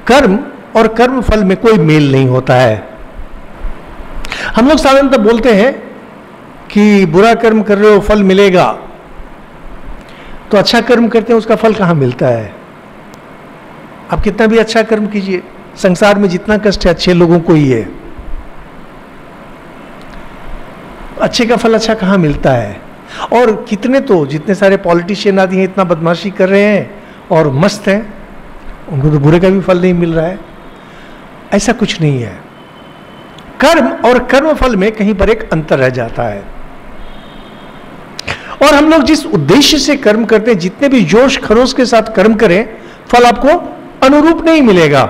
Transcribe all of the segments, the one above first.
कर्म और कर्म फल में कोई मेल नहीं होता है। हम लोग साधारणतः बोलते हैं कि बुरा कर्म कर रहे हो फल मिलेगा, तो अच्छा कर्म करते हैं उसका फल कहाँ मिलता है? आप कितना भी अच्छा कर्म कीजिए, संसार में जितना कष्ट है अच्छे लोगों को ही है, अच्छे का फल अच्छा कहाँ मिलता है? और कितने तो जितने सारे पॉलिटिशियन आदि हैं इतना बदमाशी कर रहे हैं और मस्त हैं, उनको तो बुरे का भी फल नहीं मिल रहा है। ऐसा कुछ नहीं है। कर्म और कर्म फल में कहीं पर एक अंतर रह जाता है। और हम लोग जिस उद्देश्य से कर्म करते हैं, जितने भी जोश खरोश के साथ कर्म करें, फल आपको अनुरूप नहीं मिलेगा।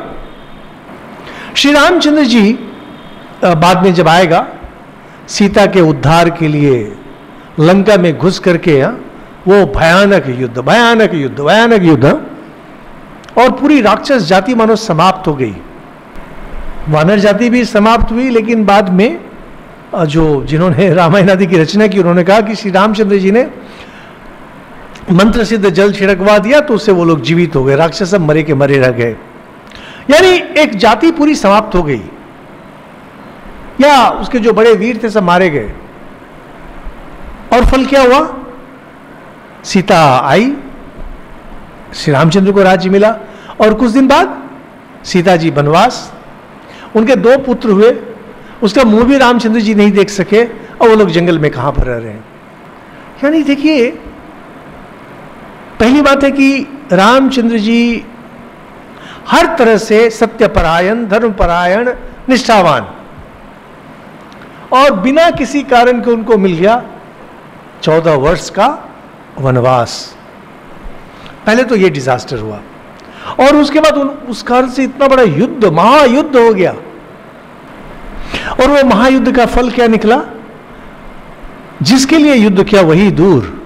श्री रामचंद्र जी बाद में जब आएगा सीता के उद्धार के लिए लंका में घुस करके, वो भयानक युद्ध, और पूरी राक्षस जाति मानो समाप्त हो गई। वानर जाति भी समाप्त हुई, लेकिन बाद में जिन्होंने रामायण आदि की रचना की, उन्होंने कहा कि श्री रामचंद्र जी ने मंत्र सिद्ध जल छिड़कवा दिया तो उससे वो लोग जीवित हो गए, राक्षस सब मरे के मरे रह गए। यानी एक जाति पूरी समाप्त हो गई, या उसके जो बड़े वीर थे सब मारे गए। और फल क्या हुआ? सीता आई, श्री रामचंद्र को राज्य मिला, और कुछ दिन बाद सीता जी वनवास, उनके 2 पुत्र हुए, उसका मुंह भी रामचंद्र जी नहीं देख सके, और वो लोग जंगल में कहां पर रह रहे हैं। यानी देखिए, पहली बात है कि रामचंद्र जी हर तरह से सत्यपरायण, धर्मपरायण, निष्ठावान, और बिना किसी कारण के उनको मिल गया 14 वर्ष का वनवास। पहले तो ये डिजास्टर हुआ, और उसके बाद उस कारण से इतना बड़ा युद्ध, महायुद्ध हो गया। और वो महायुद्ध का फल क्या निकला? जिसके लिए युद्ध किया वही दूर,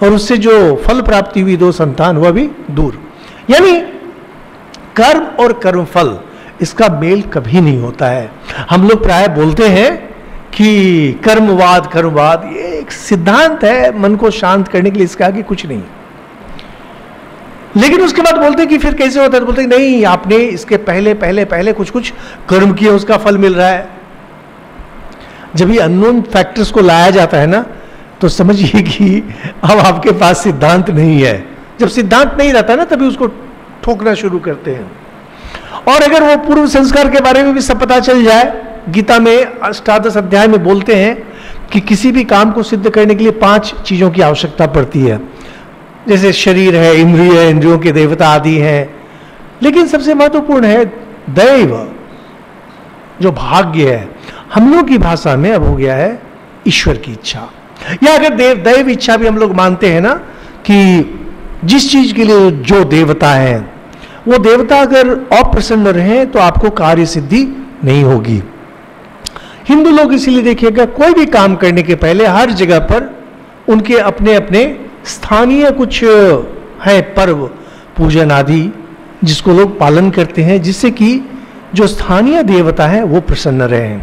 और उससे जो फल प्राप्ति हुई 2 संतान, वह भी दूर। यानी कर्म और कर्म फल, इसका मेल कभी नहीं होता है। हम लोग प्राय बोलते हैं कि कर्मवाद, ये एक सिद्धांत है मन को शांत करने के लिए, इसके आगे कुछ नहीं। लेकिन उसके बाद बोलते हैं कि फिर कैसे होता है? तो बोलते हैं नहीं, आपने इसके पहले कुछ कर्म किया, उसका फल मिल रहा है। जब ये अननोन फैक्टर्स को लाया जाता है ना, तो समझिए कि अब आपके पास सिद्धांत नहीं है। जब सिद्धांत नहीं रहता ना, तभी उसको ठोकना शुरू करते हैं। और अगर वो पूर्व संस्कार के बारे में भी सब पता चल जाए, गीता में अष्टादश अध्याय में बोलते हैं कि किसी भी काम को सिद्ध करने के लिए 5 चीजों की आवश्यकता पड़ती है। जैसे शरीर है, इंद्रिय है, इंद्रियों के देवता आदि हैं, लेकिन सबसे महत्वपूर्ण है दैव, जो भाग्य है। हम लोग की भाषा में अब हो गया है ईश्वर की इच्छा, या अगर दैव इच्छा भी हम लोग मानते हैं ना, कि जिस चीज के लिए जो देवता है, वो देवता अगर अप्रसन्न रहे तो आपको कार्य सिद्धि नहीं होगी। हिंदू लोग इसीलिए देखिएगा, कोई भी काम करने के पहले हर जगह पर उनके अपने अपने स्थानीय कुछ है पर्व, पूजन आदि, जिसको लोग पालन करते हैं, जिससे कि जो स्थानीय देवता है वो प्रसन्न रहे।